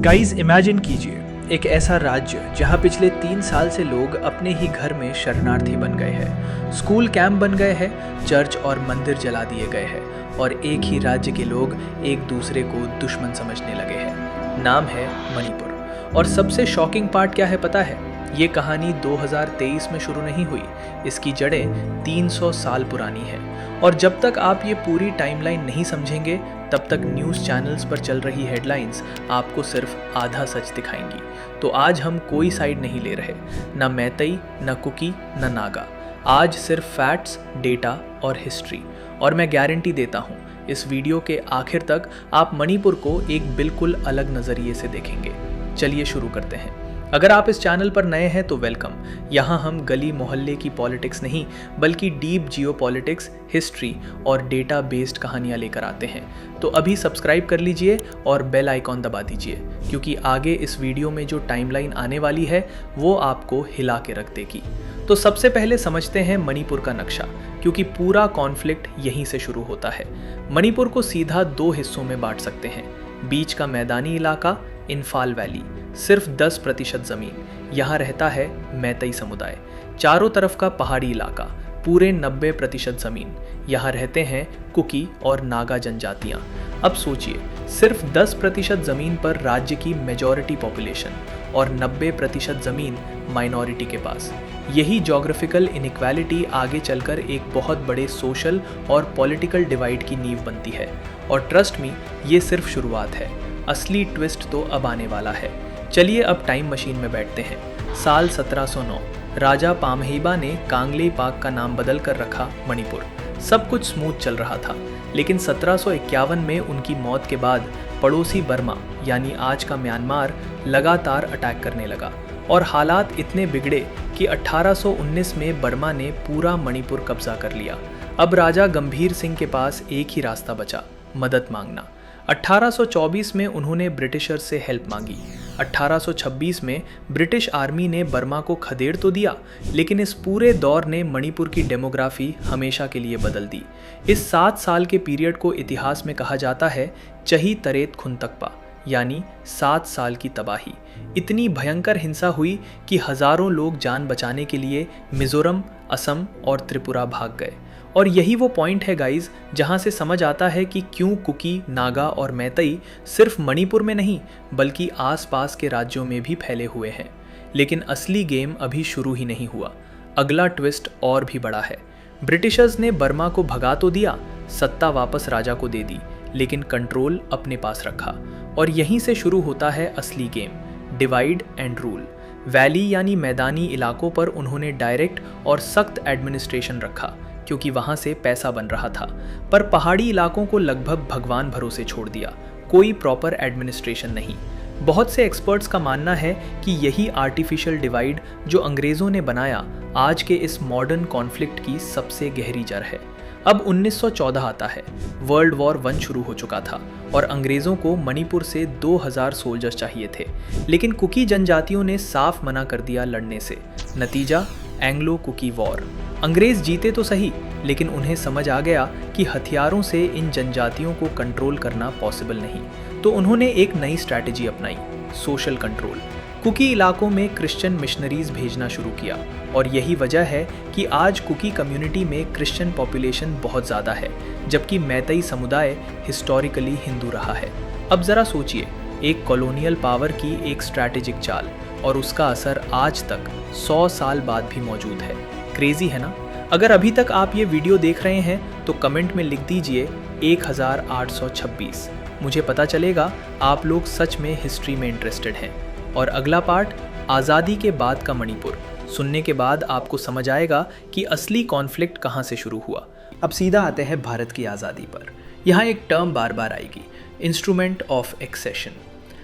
Guys imagine कीजिए एक ऐसा राज्य जहां पिछले 3 साल से लोग अपने ही घर में शरणार्थी बन गए हैं, स्कूल कैंप बन गए हैं, चर्च और मंदिर जला दिए गए हैं और एक ही राज्य के लोग एक दूसरे को दुश्मन समझने लगे हैं। नाम है मणिपुर। और सबसे शॉकिंग पार्ट क्या है पता है? ये कहानी 2023 में शुरू नहीं हुई, इसकी जड़ें 300 साल पुरानी है। और जब तक आप ये पूरी टाइमलाइन नहीं समझेंगे तब तक न्यूज़ चैनल्स पर चल रही हेडलाइंस आपको सिर्फ आधा सच दिखाएंगी। तो आज हम कोई साइड नहीं ले रहे, ना मैतई, ना कुकी, ना नागा। आज सिर्फ फैक्ट्स, डेटा और हिस्ट्री। और मैं गारंटी देता हूँ इस वीडियो के आखिर तक आप मणिपुर को एक बिल्कुल अलग नज़रिए से देखेंगे। चलिए शुरू करते हैं। अगर आप इस चैनल पर नए हैं तो वेलकम। यहाँ हम गली मोहल्ले की पॉलिटिक्स नहीं बल्कि डीप जियोपॉलिटिक्स, हिस्ट्री और डेटा बेस्ड कहानियाँ लेकर आते हैं। तो अभी सब्सक्राइब कर लीजिए और बेल आइकॉन दबा दीजिए, क्योंकि आगे इस वीडियो में जो टाइमलाइन आने वाली है वो आपको हिला के रख देगी। तो सबसे पहले समझते हैं मणिपुर का नक्शा, क्योंकि पूरा कॉन्फ्लिक्ट यहीं से शुरू होता है। मणिपुर को सीधा 2 हिस्सों में बांट सकते हैं। बीच का मैदानी इलाका इम्फाल वैली, सिर्फ 10% जमीन, यहाँ रहता है मैतई समुदाय। चारों तरफ का पहाड़ी इलाका, पूरे 90% जमीन, यहाँ रहते हैं कुकी और नागा जनजातियाँ। अब सोचिए, सिर्फ 10% जमीन पर राज्य की मेजॉरिटी पॉपुलेशन और 90% जमीन माइनॉरिटी के पास। यही ज्योग्राफिकल इनइक्वालिटी आगे चलकर एक बहुत बड़े सोशल और पॉलिटिकल डिवाइड की नींव बनती है। और ट्रस्ट मी, ये सिर्फ शुरुआत है, असली ट्विस्ट तो अब आने वाला है। चलिए अब टाइम मशीन में बैठते हैं। साल 1709, राजा पामहेबा ने कांगले पाक का नाम बदल कर रखा मणिपुर। सब कुछ स्मूथ चल रहा था, लेकिन 1751 में उनकी मौत के बाद पड़ोसी बर्मा यानी आज का म्यांमार लगातार अटैक करने लगा और हालात इतने बिगड़े कि 1819 में बर्मा ने पूरा मणिपुर कब्जा कर लिया। अब राजा गंभीर सिंह के पास एक ही रास्ता बचा, मदद मांगना। 1824 में उन्होंने ब्रिटिशर्स से हेल्प मांगी। 1826 में ब्रिटिश आर्मी ने बर्मा को खदेड़ तो दिया, लेकिन इस पूरे दौर ने मणिपुर की डेमोग्राफी हमेशा के लिए बदल दी। इस 7 साल के पीरियड को इतिहास में कहा जाता है चही तरेत खुनतकपा, यानी 7 साल की तबाही। इतनी भयंकर हिंसा हुई कि हजारों लोग जान बचाने के लिए मिजोरम, असम और त्रिपुरा भाग गए। और यही वो पॉइंट है गाइज, जहाँ से समझ आता है कि क्यों कुकी, नागा और मैतई सिर्फ मणिपुर में नहीं बल्कि आसपास के राज्यों में भी फैले हुए हैं। लेकिन असली गेम अभी शुरू ही नहीं हुआ। अगला ट्विस्ट और भी बड़ा है। ब्रिटिशर्स ने बर्मा को भगा तो दिया, सत्ता वापस राजा को दे दी, लेकिन कंट्रोल अपने पास रखा। और यहीं से शुरू होता है असली game, divide and rule. Valley यानी मैदानी इलाकों पर उन्होंने डायरेक्ट और सख्त एडमिनिस्ट्रेशन रखा, क्योंकि वहां से पैसा बन रहा था। पर पहाड़ी इलाकों को लगभग भगवान भरोसे छोड़ दिया, कोई प्रॉपर एडमिनिस्ट्रेशन नहीं। बहुत से एक्सपर्ट्स का मानना है कि यही आर्टिफिशियल डिवाइड जो अंग्रेज़ों ने बनाया, आज के इस मॉडर्न कॉन्फ्लिक्ट की सबसे गहरी जड़ है। अब 1914 आता है, वर्ल्ड वॉर 1 शुरू हो चुका था और अंग्रेज़ों को मणिपुर से 2000 सोल्जर्स चाहिए थे, लेकिन कुकी जनजातियों ने साफ मना कर दिया लड़ने से। नतीजा, एंग्लो कुकी वॉर। अंग्रेज जीते तो सही, लेकिन उन्हें समझ आ गया कि हथियारों से इन जनजातियों को कंट्रोल करना पॉसिबल नहीं। तो उन्होंने एक नई स्ट्रैटेजी अपनाई, सोशल कंट्रोल। कुकी इलाकों में क्रिश्चियन मिशनरीज भेजना शुरू किया और यही वजह है कि आज कुकी कम्युनिटी में क्रिश्चियन पॉपुलेशन बहुत ज़्यादा है, जबकि मैतई समुदाय हिस्टोरिकली हिंदू रहा है। अब ज़रा सोचिए, एक कॉलोनियल पावर की एक स्ट्रैटेजिक चाल, और उसका असर आज तक 100 साल बाद भी मौजूद है। क्रेजी है ना? अगर अभी तक आप ये वीडियो देख रहे हैं तो कमेंट में लिख दीजिए 1826। मुझे पता चलेगा आप लोग सच में हिस्ट्री में इंटरेस्टेड हैं। और अगला पार्ट, आज़ादी के बाद का मणिपुर, सुनने के बाद आपको समझ आएगा कि असली कॉन्फ्लिक्ट कहाँ से शुरू हुआ। अब सीधा आते हैं भारत की आज़ादी पर। यहाँ एक टर्म बार बार आएगी, इंस्ट्रूमेंट ऑफ एक्सेशन।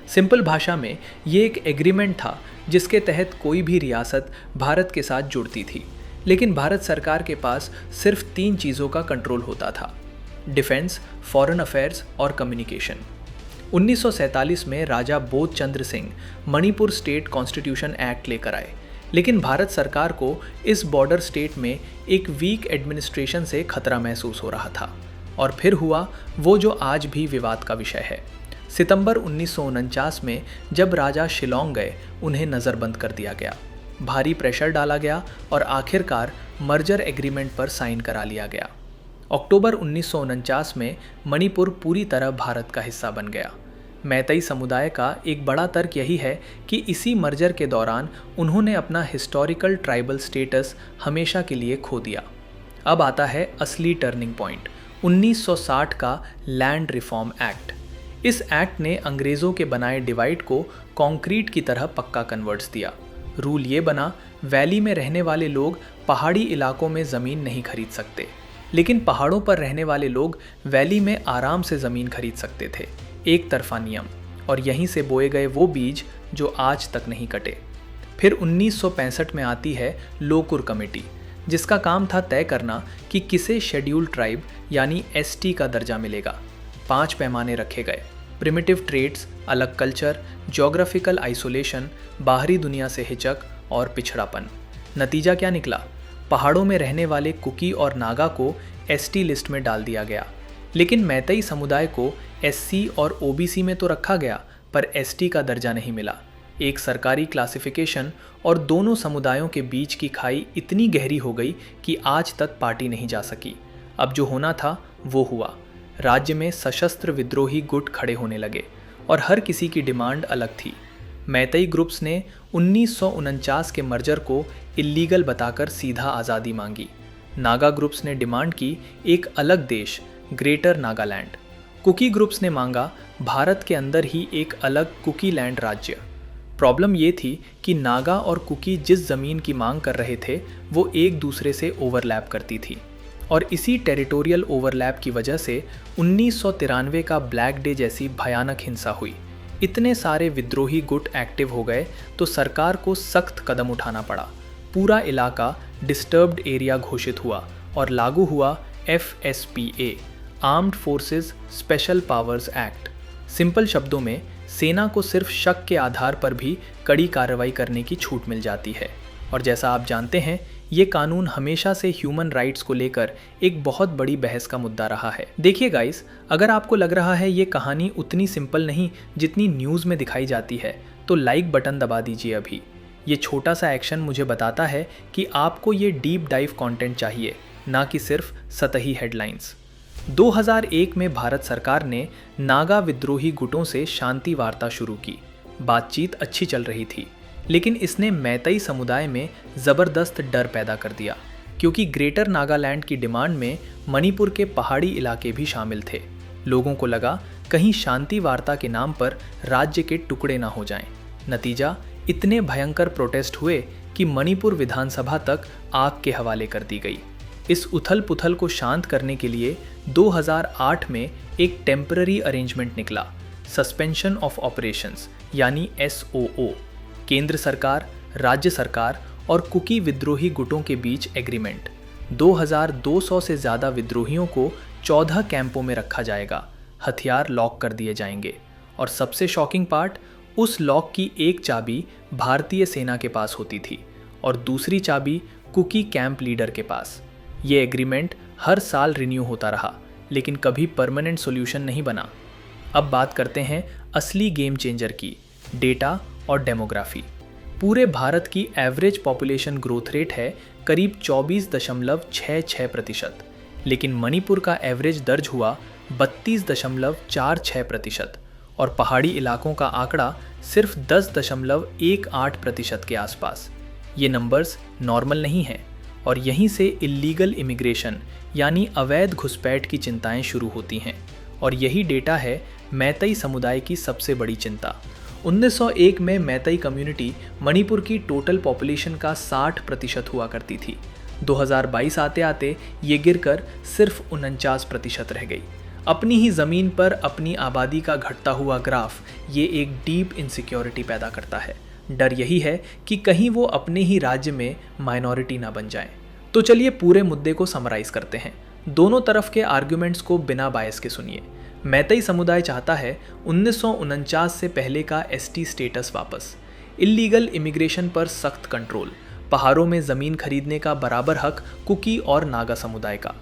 सिंपल भाषा में ये एक एग्रीमेंट था जिसके तहत कोई भी रियासत भारत के साथ जुड़ती थी, लेकिन भारत सरकार के पास सिर्फ 3 चीज़ों का कंट्रोल होता था, डिफेंस, फॉरेन अफेयर्स और कम्युनिकेशन। 1947 में राजा Bodhchandra Singh Manipur state constitution act लेकर आए, लेकिन भारत सरकार को इस बॉर्डर स्टेट में एक वीक एडमिनिस्ट्रेशन से खतरा महसूस हो रहा था। और फिर हुआ वो जो आज भी विवाद का विषय है, सितंबर 1949 में जब राजा शिलोंग गए, उन्हें नज़रबंद कर दिया गया। भारी प्रेशर डाला गया और आखिरकार मर्जर एग्रीमेंट पर साइन करा लिया गया। अक्टूबर 1949 में मणिपुर पूरी तरह भारत का हिस्सा बन गया। मैतेई समुदाय का एक बड़ा तर्क यही है कि इसी मर्जर के दौरान उन्होंने अपना हिस्टोरिकल ट्राइबल स्टेटस हमेशा के लिए खो दिया। अब आता है असली टर्निंग पॉइंट, 1960 का लैंड रिफॉर्म एक्ट। इस एक्ट ने अंग्रेज़ों के बनाए डिवाइड को कंक्रीट की तरह पक्का कन्वर्ट्स दिया। रूल ये बना, वैली में रहने वाले लोग पहाड़ी इलाकों में ज़मीन नहीं खरीद सकते, लेकिन पहाड़ों पर रहने वाले लोग वैली में आराम से ज़मीन खरीद सकते थे। एक तरफा नियम, और यहीं से बोए गए वो बीज जो आज तक नहीं कटे। फिर 1965 में आती है लोकुर कमेटी, जिसका काम था तय करना कि किसे शेड्यूल्ड ट्राइब यानी एसटी का दर्जा मिलेगा। 5 पैमाने रखे गए: प्रिमिटिव ट्रेड्स, अलग कल्चर, ज्योग्राफिकल आइसोलेशन, बाहरी दुनिया से हिचक और पिछड़ापन। नतीजा क्या निकला? पहाड़ों में रहने वाले कुकी और नागा को एसटी लिस्ट में डाल दिया गया, लेकिन मैतेई समुदाय को एससी और ओबीसी में तो रखा गया, पर एसटी का दर्जा नहीं मिला। एक सरकारी क्लासिफिकेशन और दोनों समुदायों के बीच की खाई इतनी गहरी हो गई कि आज तक पार्टी नहीं जा सकी। अब जो होना था वो हुआ। राज्य में सशस्त्र विद्रोही गुट खड़े होने लगे और हर किसी की डिमांड अलग थी। मैतेई ग्रुप्स ने 1949 के मर्जर को इल्लीगल बताकर सीधा आज़ादी मांगी। नागा ग्रुप्स ने डिमांड की एक अलग देश, ग्रेटर नागालैंड। कुकी ग्रुप्स ने मांगा भारत के अंदर ही एक अलग कुकी लैंड राज्य। प्रॉब्लम ये थी कि नागा और कुकी जिस ज़मीन की मांग कर रहे थे वो एक दूसरे से ओवरलैप करती थी, और इसी टेरिटोरियल ओवरलैप की वजह से 1993 का ब्लैक डे जैसी भयानक हिंसा हुई। इतने सारे विद्रोही गुट एक्टिव हो गए तो सरकार को सख्त कदम उठाना पड़ा। पूरा इलाका डिस्टर्ब्ड एरिया घोषित हुआ और लागू हुआ FSPA, armed forces special powers act. Simple शब्दों में, सेना को सिर्फ शक के आधार पर भी कड़ी कार्रवाई करने की छूट मिल जाती है। और जैसा आप जानते हैं, ये कानून हमेशा से ह्यूमन राइट्स को लेकर एक बहुत बड़ी बहस का मुद्दा रहा है। देखिए गाइस, अगर आपको लग रहा है ये कहानी उतनी सिंपल नहीं जितनी न्यूज़ में दिखाई जाती है, तो लाइक बटन दबा दीजिए अभी। ये छोटा सा एक्शन मुझे बताता है कि आपको ये डीप डाइव कंटेंट चाहिए, ना कि सिर्फ सतही हेडलाइंस। 2001 में भारत सरकार ने नागा विद्रोही गुटों से शांति वार्ता शुरू की। बातचीत अच्छी चल रही थी, लेकिन इसने मैतेई समुदाय में ज़बरदस्त डर पैदा कर दिया, क्योंकि ग्रेटर नागालैंड की डिमांड में मणिपुर के पहाड़ी इलाके भी शामिल थे। लोगों को लगा कहीं शांति वार्ता के नाम पर राज्य के टुकड़े ना हो जाएं। नतीजा, इतने भयंकर प्रोटेस्ट हुए कि मणिपुर विधानसभा तक आग के हवाले कर दी गई। इस उथल पुथल को शांत करने के लिए 2008 में एक टेम्पररी अरेंजमेंट निकला, सस्पेंशन ऑफ ऑपरेशंस यानी SOO। केंद्र सरकार, राज्य सरकार और कुकी विद्रोही गुटों के बीच एग्रीमेंट। 2200 से ज़्यादा विद्रोहियों को 14 कैंपों में रखा जाएगा, हथियार लॉक कर दिए जाएंगे, और सबसे शॉकिंग पार्ट, उस लॉक की एक चाबी भारतीय सेना के पास होती थी और दूसरी चाबी कुकी कैंप लीडर के पास। ये एग्रीमेंट हर साल रिन्यू होता रहा, लेकिन कभी परमानेंट सॉल्यूशन नहीं बना। अब बात करते हैं असली गेम चेंजर की, डेटा और डेमोग्राफी। पूरे भारत की एवरेज पॉपुलेशन ग्रोथ रेट है करीब 24.66%, लेकिन मणिपुर का एवरेज दर्ज हुआ 32.46% और पहाड़ी इलाकों का आंकड़ा सिर्फ 10.18% के आसपास। ये नंबर्स नॉर्मल नहीं हैं, और यहीं से इल्लीगल इमिग्रेशन यानी अवैध घुसपैठ की चिंताएं शुरू होती हैं। और यही डेटा है मैतेई समुदाय की सबसे बड़ी चिंता। 1901 में मैतेई कम्युनिटी मणिपुर की टोटल पॉपुलेशन का 60% हुआ करती थी। 2022 आते आते ये गिरकर सिर्फ 49% रह गई। अपनी ही ज़मीन पर अपनी आबादी का घटता हुआ ग्राफ ये एक डीप इनसिक्योरिटी पैदा करता है। डर यही है कि कहीं वो अपने ही राज्य में माइनॉरिटी ना बन जाएं। तो चलिए पूरे मुद्दे को समराइज करते हैं। दोनों तरफ के आर्ग्यूमेंट्स को बिना बायस के सुनिए। मैतेई समुदाय चाहता है 1949 से पहले का ST स्टेटस वापस, इल्लीगल इमिग्रेशन पर सख्त कंट्रोल, पहाड़ों में ज़मीन खरीदने का बराबर हक कुकी और नागा समुदाय का,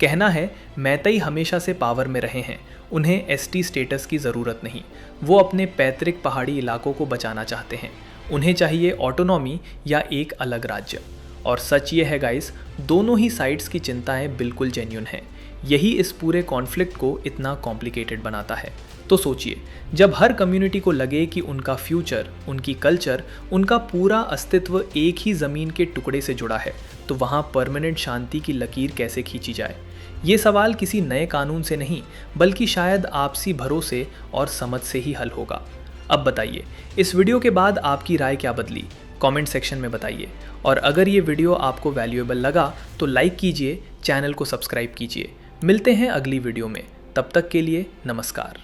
कहना है मैतई हमेशा से पावर में रहे हैं, उन्हें एसटी स्टेटस की ज़रूरत नहीं। वो अपने पैतृक पहाड़ी इलाकों को बचाना चाहते हैं। उन्हें चाहिए ऑटोनॉमी या एक अलग राज्य। और सच ये है गाइस, दोनों ही साइड्स की चिंताएं बिल्कुल जेन्युइन हैं। यही इस पूरे कॉन्फ्लिक्ट को इतना कॉम्प्लिकेटेड बनाता है। तो सोचिए, जब हर कम्युनिटी को लगे कि उनका फ्यूचर, उनकी कल्चर, उनका पूरा अस्तित्व एक ही ज़मीन के टुकड़े से जुड़ा है, तो वहाँ परमानेंट शांति की लकीर कैसे खींची जाए? ये सवाल किसी नए कानून से नहीं, बल्कि शायद आपसी भरोसे और समझ से ही हल होगा। अब बताइए, इस वीडियो के बाद आपकी राय क्या बदली? कमेंट सेक्शन में बताइए। और अगर ये वीडियो आपको वैल्यूएबल लगा तो लाइक कीजिए, चैनल को सब्सक्राइब कीजिए। मिलते हैं अगली वीडियो में, तब तक के लिए नमस्कार।